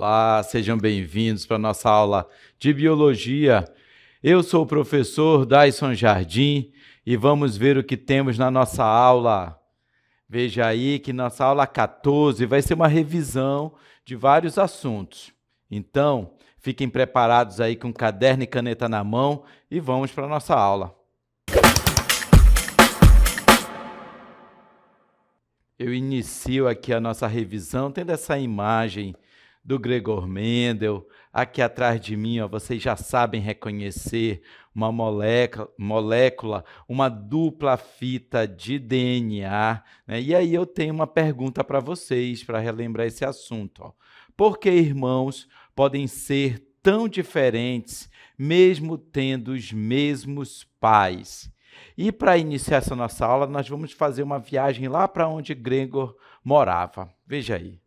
Olá, sejam bem-vindos para a nossa aula de Biologia. Eu sou o professor Daison Jardim e vamos ver o que temos na nossa aula. Veja aí que nossa aula 14 vai ser uma revisão de vários assuntos. Então, fiquem preparados aí com caderno e caneta na mão e vamos para a nossa aula. Eu inicio aqui a nossa revisão tendo essa imagem do Gregor Mendel. Aqui atrás de mim, ó, vocês já sabem reconhecer uma molécula, uma dupla fita de DNA, né? E aí eu tenho uma pergunta para vocês, para relembrar esse assunto. Ó. Por que irmãos podem ser tão diferentes, mesmo tendo os mesmos pais? E para iniciar essa nossa aula, nós vamos fazer uma viagem lá para onde Gregor morava. Veja aí.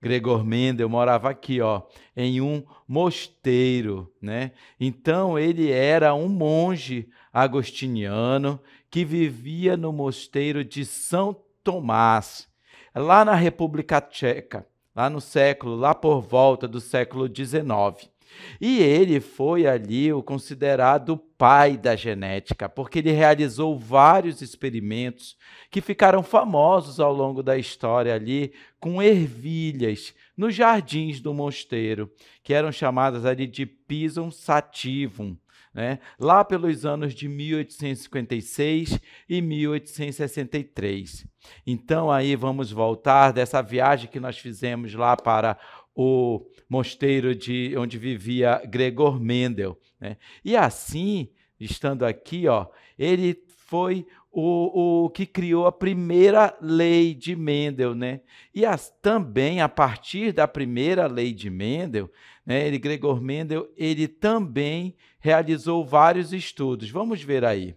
Gregor Mendel morava aqui, ó, em um mosteiro, né? Então, ele era um monge agostiniano que vivia no mosteiro de São Tomás, lá na República Tcheca, lá por volta do século XIX. E ele foi ali o considerado pai da genética, porque ele realizou vários experimentos que ficaram famosos ao longo da história ali, com ervilhas nos jardins do mosteiro, que eram chamadas ali de Pisum sativum, né? Lá pelos anos de 1856 e 1863. Então, aí vamos voltar dessa viagem que nós fizemos lá para o mosteiro onde vivia Gregor Mendel, né? E assim, estando aqui, ó, ele foi o que criou a primeira lei de Mendel, né? E também, a partir da primeira lei de Mendel, né, Gregor Mendel, ele também realizou vários estudos. Vamos ver aí.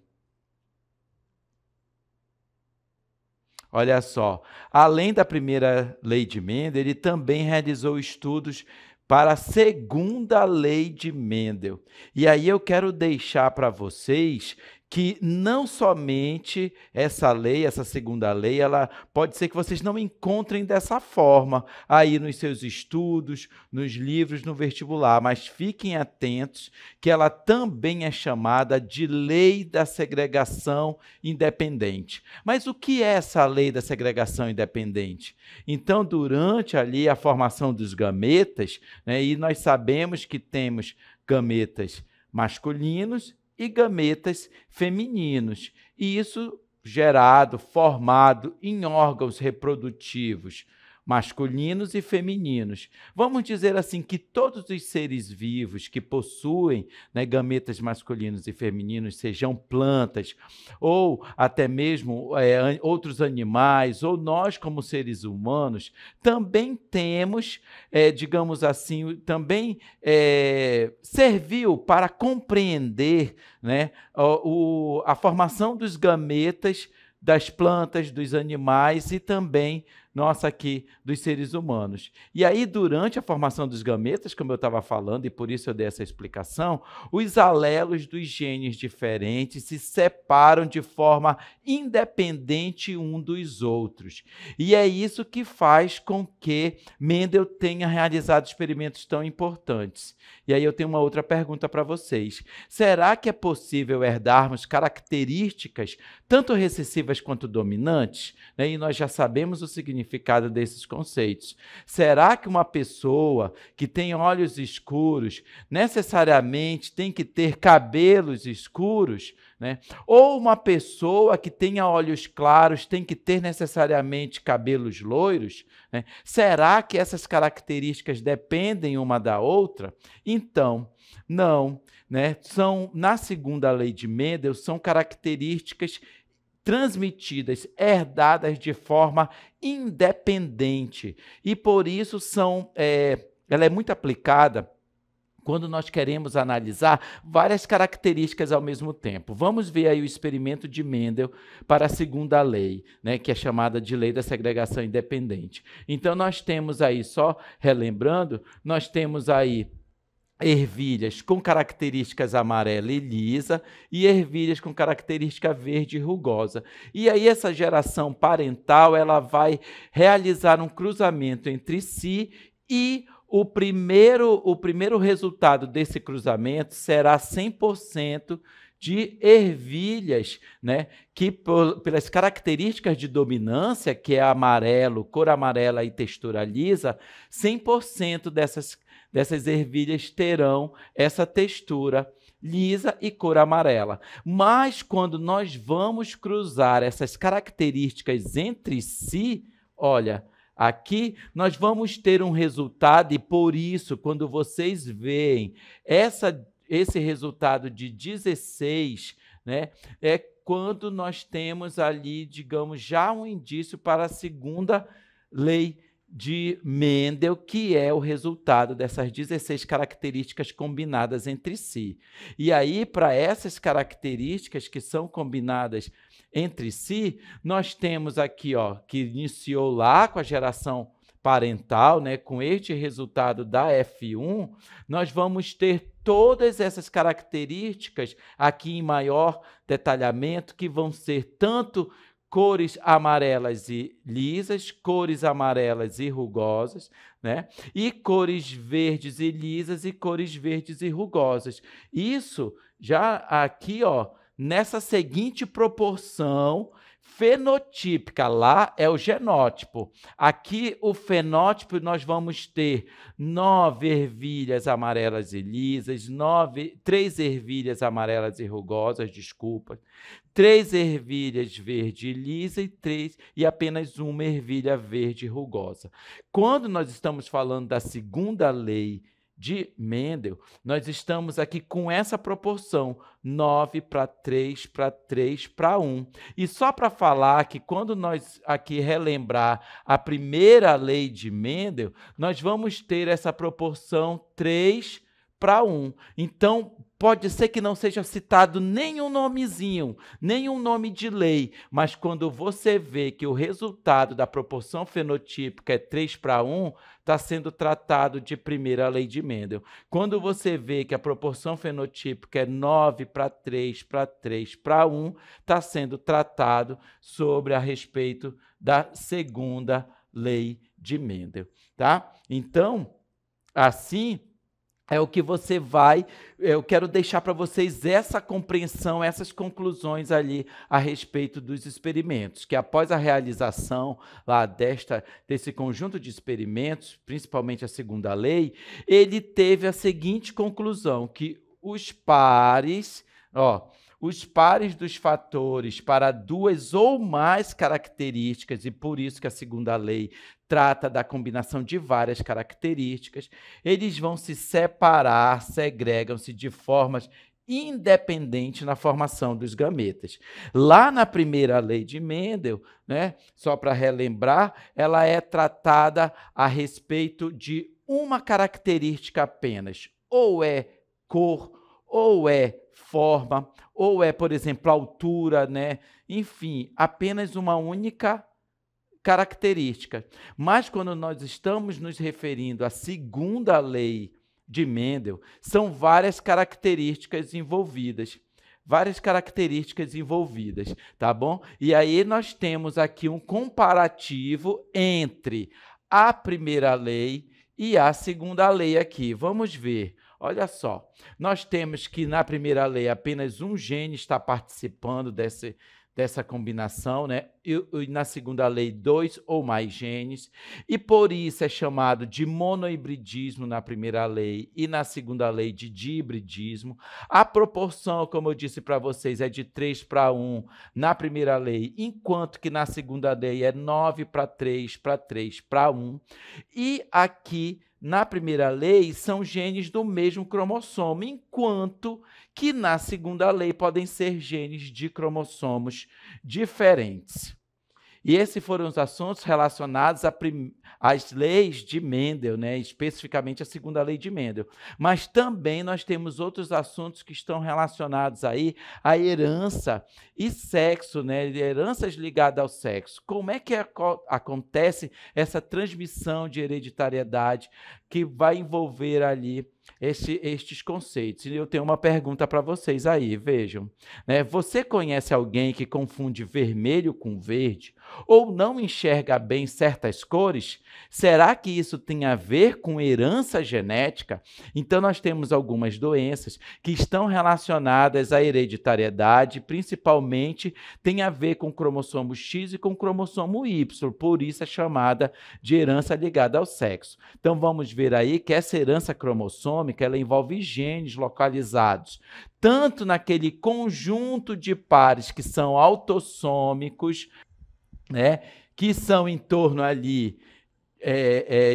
Olha só, além da primeira lei de Mendel, ele também realizou estudos para a segunda lei de Mendel. E aí eu quero deixar para vocês que não somente essa lei, essa segunda lei, ela pode ser que vocês não encontrem dessa forma aí nos seus estudos, nos livros, no vestibular, mas fiquem atentos que ela também é chamada de lei da segregação independente. Mas o que é essa lei da segregação independente? Então, durante ali a formação dos gametas, né, e nós sabemos que temos gametas masculinos e gametas femininos. E isso formado em órgãos reprodutivos masculinos e femininos. Vamos dizer assim que todos os seres vivos que possuem, né, gametas masculinos e femininos, sejam plantas, ou até mesmo outros animais, ou nós como seres humanos, também temos, digamos assim, também serviu para compreender, né, a formação dos gametas das plantas, dos animais e também nossa aqui dos seres humanos. E aí, durante a formação dos gametas, como eu estava falando, e por isso eu dei essa explicação, os alelos dos genes diferentes se separam de forma independente um dos outros. E é isso que faz com que Mendel tenha realizado experimentos tão importantes. E aí eu tenho uma outra pergunta para vocês. Será que é possível herdarmos características tanto recessivas quanto dominantes? E nós já sabemos o significado desses conceitos. Será que uma pessoa que tem olhos escuros necessariamente tem que ter cabelos escuros? Né? Ou uma pessoa que tenha olhos claros tem que ter necessariamente cabelos loiros? Né? Será que essas características dependem uma da outra? Então, não. Né? Na segunda lei de Mendel, são características transmitidas, herdadas de forma independente. E por isso ela é muito aplicada quando nós queremos analisar várias características ao mesmo tempo. Vamos ver aí o experimento de Mendel para a segunda lei, né, que é chamada de lei da segregação independente. Então, nós temos aí, só relembrando, nós temos aí ervilhas com características amarela e lisa e ervilhas com característica verde e rugosa. E aí essa geração parental ela vai realizar um cruzamento entre si e o primeiro resultado desse cruzamento será 100% de ervilhas, né, que pelas características de dominância, que é amarelo, cor amarela e textura lisa, 100% dessas ervilhas terão essa textura lisa e cor amarela. Mas quando nós vamos cruzar essas características entre si, olha, aqui nós vamos ter um resultado e por isso, quando vocês veem esse resultado de 16, né, é quando nós temos ali, digamos, já um indício para a segunda lei de Mendel, que é o resultado dessas 16 características combinadas entre si. E aí, para essas características que são combinadas entre si, nós temos aqui, ó, que iniciou lá com a geração parental, né, com este resultado da F1, nós vamos ter todas essas características aqui em maior detalhamento, que vão ser tanto cores amarelas e lisas, cores amarelas e rugosas, né? E cores verdes e lisas e cores verdes e rugosas. Isso já aqui, ó, nessa seguinte proporção fenotípica, lá é o genótipo. Aqui o fenótipo nós vamos ter 9 ervilhas amarelas e lisas, 3 ervilhas amarelas e rugosas, desculpa, 3 ervilhas verde e lisa e apenas uma ervilha verde e rugosa. Quando nós estamos falando da segunda lei de Mendel, nós estamos aqui com essa proporção, 9 para 3 para 3 para 1. E só para falar que quando nós aqui relembrar a primeira lei de Mendel, nós vamos ter essa proporção 3 para 1. Então, pode ser que não seja citado nenhum nomezinho, nenhum nome de lei, mas quando você vê que o resultado da proporção fenotípica é 3 para 1, está sendo tratado de primeira lei de Mendel. Quando você vê que a proporção fenotípica é 9 para 3 para 3 para 1, está sendo tratado sobre a respeito da segunda lei de Mendel, tá? Então, assim, é o que você vai, eu quero deixar para vocês essa compreensão, essas conclusões ali a respeito dos experimentos, que após a realização lá desse conjunto de experimentos, principalmente a segunda lei, ele teve a seguinte conclusão, que os pares dos fatores para 2 ou mais características, e por isso que a segunda lei trata da combinação de várias características, eles vão se separar, segregam-se de formas independentes na formação dos gametas. Lá na primeira lei de Mendel, né, só para relembrar, ela é tratada a respeito de uma característica apenas, ou é cor, ou é forma, ou é, por exemplo, altura, né? Enfim, apenas uma única característica. Mas quando nós estamos nos referindo à segunda lei de Mendel, são várias características envolvidas. Tá bom? E aí nós temos aqui um comparativo entre a primeira lei e a segunda lei aqui. Vamos ver. Olha só, nós temos que na primeira lei apenas um gene está participando dessa combinação, né? E na segunda lei, 2 ou mais genes, e por isso é chamado de monohibridismo na primeira lei e na segunda lei de dihibridismo. A proporção, como eu disse para vocês, é de 3 para 1 na primeira lei, enquanto que na segunda lei é 9 para 3 para 3 para 1. E aqui, na primeira lei, são genes do mesmo cromossomo, enquanto que na segunda lei podem ser genes de cromossomos diferentes. E esses foram os assuntos relacionados as leis de Mendel, né? Especificamente a segunda lei de Mendel. Mas também nós temos outros assuntos que estão relacionados aí à herança e sexo, né? Heranças ligadas ao sexo. Como é que acontece essa transmissão de hereditariedade que vai envolver ali estes conceitos? E eu tenho uma pergunta para vocês aí, vejam. Né? Você conhece alguém que confunde vermelho com verde? Ou não enxerga bem certas cores? Será que isso tem a ver com herança genética? Então, nós temos algumas doenças que estão relacionadas à hereditariedade, principalmente tem a ver com o cromossomo X e com o cromossomo Y, por isso é chamada de herança ligada ao sexo. Então, vamos ver aí que essa herança cromossômica ela envolve genes localizados tanto naquele conjunto de pares que são autossômicos, né, que são em torno ali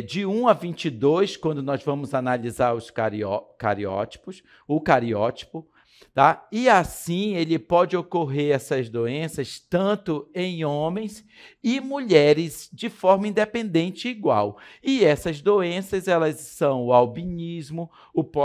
de 1 a 22, quando nós vamos analisar os cariótipos, o cariótipo, tá? E assim ele pode ocorrer essas doenças tanto em homens e mulheres de forma independente e igual. E essas doenças elas são o albinismo,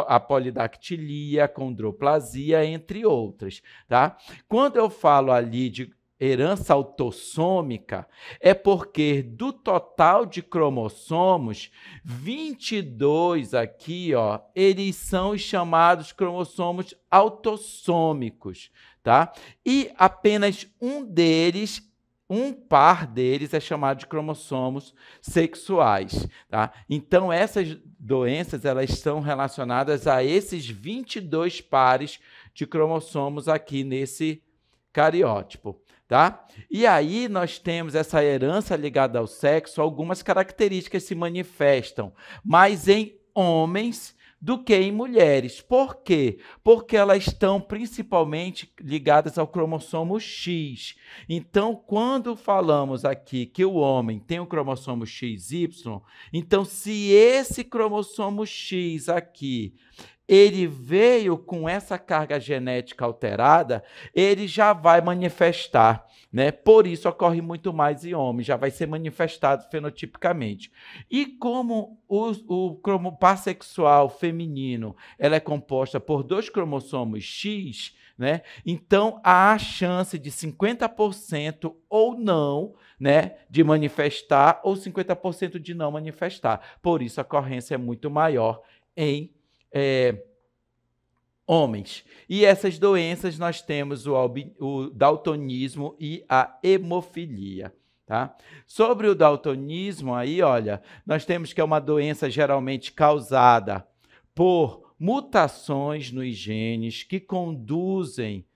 a polidactilia, a condroplasia, entre outras, tá? Quando eu falo ali de herança autossômica, é porque do total de cromossomos, 22 aqui, ó, eles são os chamados cromossomos autossômicos, tá? E apenas um par deles é chamado de cromossomos sexuais, tá? Então, essas doenças, elas estão relacionadas a esses 22 pares de cromossomos aqui nesse cariótipo. Tá? E aí nós temos essa herança ligada ao sexo, algumas características se manifestam mais em homens do que em mulheres. Por quê? Porque elas estão principalmente ligadas ao cromossomo X. Então, quando falamos aqui que o homem tem o cromossomo XY, então se esse cromossomo X aqui ele veio com essa carga genética alterada, ele já vai manifestar, né? Por isso ocorre muito mais em homens, já vai ser manifestado fenotipicamente. E como o par sexual feminino ela é composta por 2 cromossomos X, né? Então há a chance de 50% ou não, né, de manifestar, ou 50% de não manifestar. Por isso a ocorrência é muito maior em homens. E essas doenças nós temos o daltonismo e a hemofilia. Tá? Sobre o daltonismo, aí, olha, nós temos que é uma doença geralmente causada por mutações nos genes que produzem,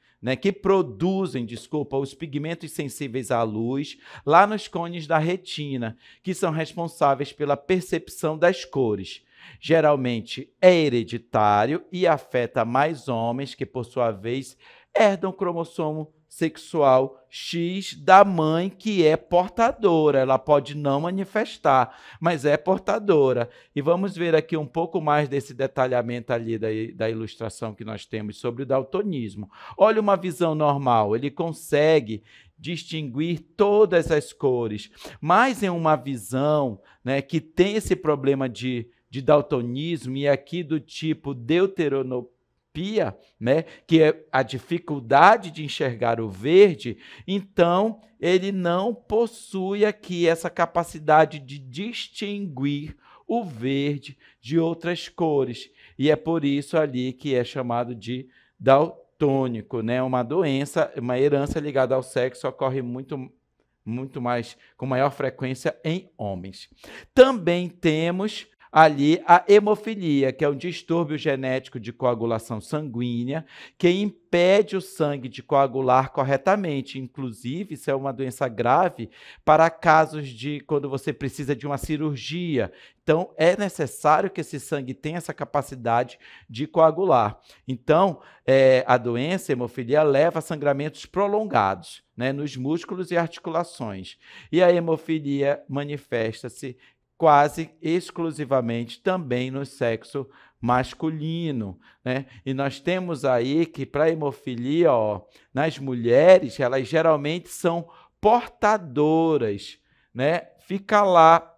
os pigmentos sensíveis à luz lá nos cones da retina, que são responsáveis pela percepção das cores. Geralmente é hereditário e afeta mais homens que, por sua vez, herdam o cromossomo sexual X da mãe que é portadora. Ela pode não manifestar, mas é portadora. E vamos ver aqui um pouco mais desse detalhamento ali da ilustração que nós temos sobre o daltonismo. Olha uma visão normal, ele consegue distinguir todas as cores, mas em uma visão, né, que tem esse problema de daltonismo e aqui do tipo deuteranopia, né, que é a dificuldade de enxergar o verde, então ele não possui aqui essa capacidade de distinguir o verde de outras cores. E é por isso ali que é chamado de daltônico, né? Uma doença, uma herança ligada ao sexo ocorre muito mais, com maior frequência em homens. Também temos ali a hemofilia, que é um distúrbio genético de coagulação sanguínea que impede o sangue de coagular corretamente. Inclusive, isso é uma doença grave para casos de quando você precisa de uma cirurgia. Então, é necessário que esse sangue tenha essa capacidade de coagular. Então, a doença, a hemofilia, leva a sangramentos prolongados, né, nos músculos e articulações. E a hemofilia manifesta-se quase exclusivamente também no sexo masculino, né? E nós temos aí que para a hemofilia, ó, nas mulheres, elas geralmente são portadoras, né? Fica lá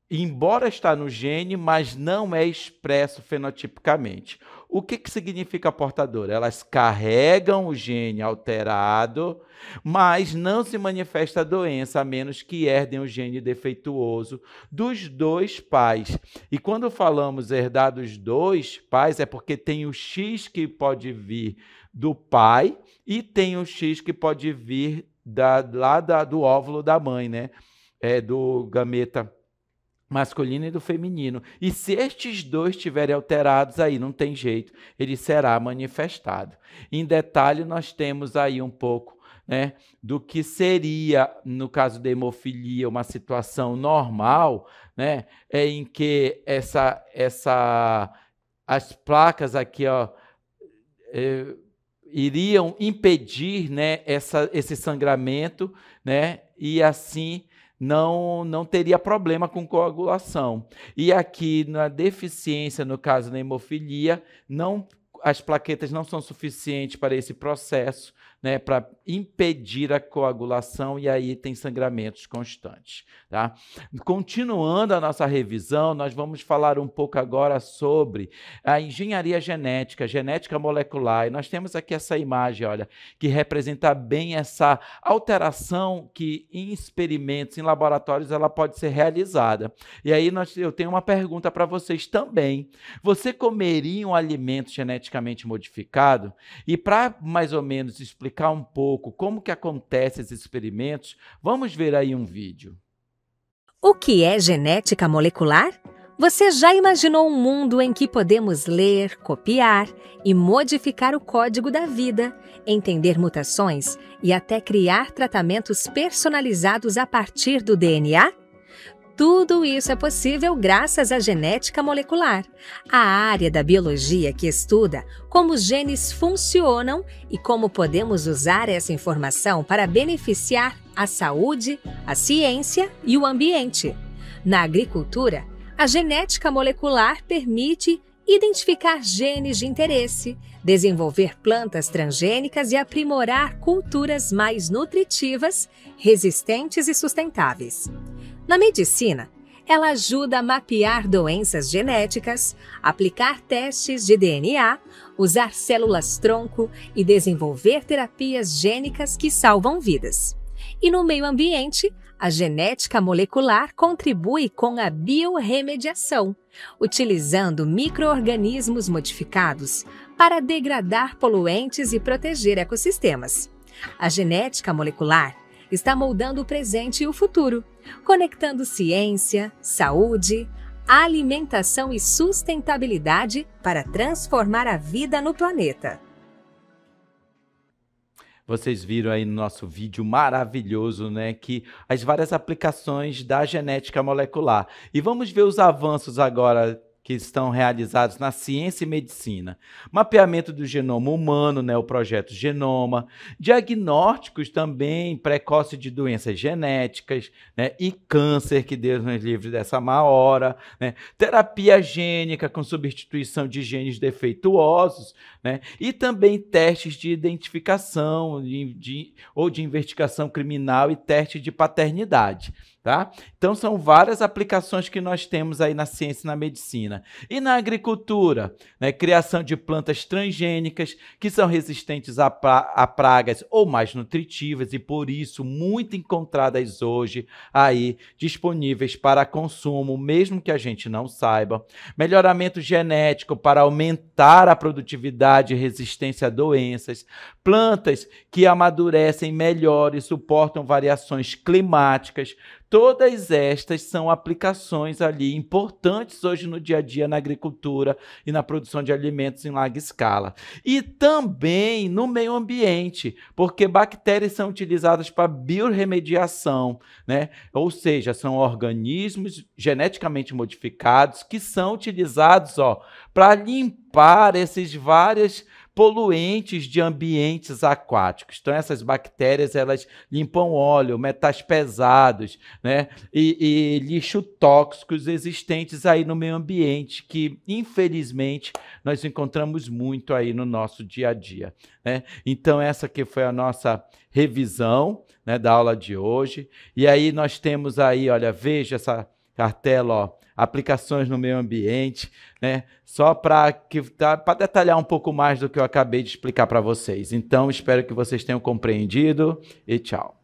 embora está no gene, mas não é expresso fenotipicamente. O que significa portador? Elas carregam o gene alterado, mas não se manifesta a doença, a menos que herdem o gene defeituoso dos dois pais. E quando falamos herdar dos dois pais, é porque tem o X que pode vir do pai e tem o X que pode vir do óvulo da mãe, né? Do gameta masculino e do feminino. E se estes dois estiverem alterados, aí não tem jeito, ele será manifestado. Em detalhe, nós temos aí um pouco, né, do que seria, no caso da hemofilia, uma situação normal, né, em que as placas aqui, ó, iriam impedir, né, esse sangramento, né, e assim não teria problema com coagulação. E aqui na deficiência, no caso da hemofilia, as plaquetas não são suficientes para esse processo, né, para impedir a coagulação, e aí tem sangramentos constantes. Tá? Continuando a nossa revisão, nós vamos falar um pouco agora sobre a engenharia genética, genética molecular, e nós temos aqui essa imagem, olha, que representa bem essa alteração que em experimentos, em laboratórios, ela pode ser realizada. E aí eu tenho uma pergunta para vocês também. Você comeria um alimento geneticamente modificado? E para mais ou menos explicar um pouco como que acontecem esses experimentos, vamos ver aí um vídeo. O que é genética molecular? Você já imaginou um mundo em que podemos ler, copiar e modificar o código da vida, entender mutações e até criar tratamentos personalizados a partir do DNA? Tudo isso é possível graças à genética molecular, a área da biologia que estuda como os genes funcionam e como podemos usar essa informação para beneficiar a saúde, a ciência e o ambiente. Na agricultura, a genética molecular permite identificar genes de interesse, desenvolver plantas transgênicas e aprimorar culturas mais nutritivas, resistentes e sustentáveis. Na medicina, ela ajuda a mapear doenças genéticas, aplicar testes de DNA, usar células-tronco e desenvolver terapias gênicas que salvam vidas. E no meio ambiente, a genética molecular contribui com a biorremediação, utilizando micro-organismos modificados para degradar poluentes e proteger ecossistemas. A genética molecular está moldando o presente e o futuro, conectando ciência, saúde, alimentação e sustentabilidade para transformar a vida no planeta. Vocês viram aí no nosso vídeo maravilhoso, né, que as várias aplicações da genética molecular. E vamos ver os avanços agora que estão realizados na ciência e medicina. Mapeamento do genoma humano, né, o projeto Genoma, diagnósticos também precoce de doenças genéticas, né, e câncer, que Deus nos livre dessa má hora, né, terapia gênica com substituição de genes defeituosos, né, e também testes de identificação ou de investigação criminal e teste de paternidade. Tá? Então, são várias aplicações que nós temos aí na ciência e na medicina. E na agricultura, né? Criação de plantas transgênicas que são resistentes a pragas ou mais nutritivas e, por isso, muito encontradas hoje aí disponíveis para consumo, mesmo que a gente não saiba. Melhoramento genético para aumentar a produtividade e resistência a doenças. Plantas que amadurecem melhor e suportam variações climáticas. Todas estas são aplicações ali importantes hoje no dia a dia na agricultura e na produção de alimentos em larga escala. E também no meio ambiente, porque bactérias são utilizadas para biorremediação, né? Ou seja, são organismos geneticamente modificados que são utilizados para limpar esses vários poluentes de ambientes aquáticos. Então, essas bactérias, elas limpam óleo, metais pesados, né? E lixo tóxicos existentes aí no meio ambiente, que, infelizmente, nós encontramos muito aí no nosso dia a dia, né? Então, essa aqui foi a nossa revisão, né, da aula de hoje. E aí nós temos aí, olha, veja cartela, ó, aplicações no meio ambiente, né? Só para detalhar um pouco mais do que eu acabei de explicar para vocês. Então, espero que vocês tenham compreendido e tchau.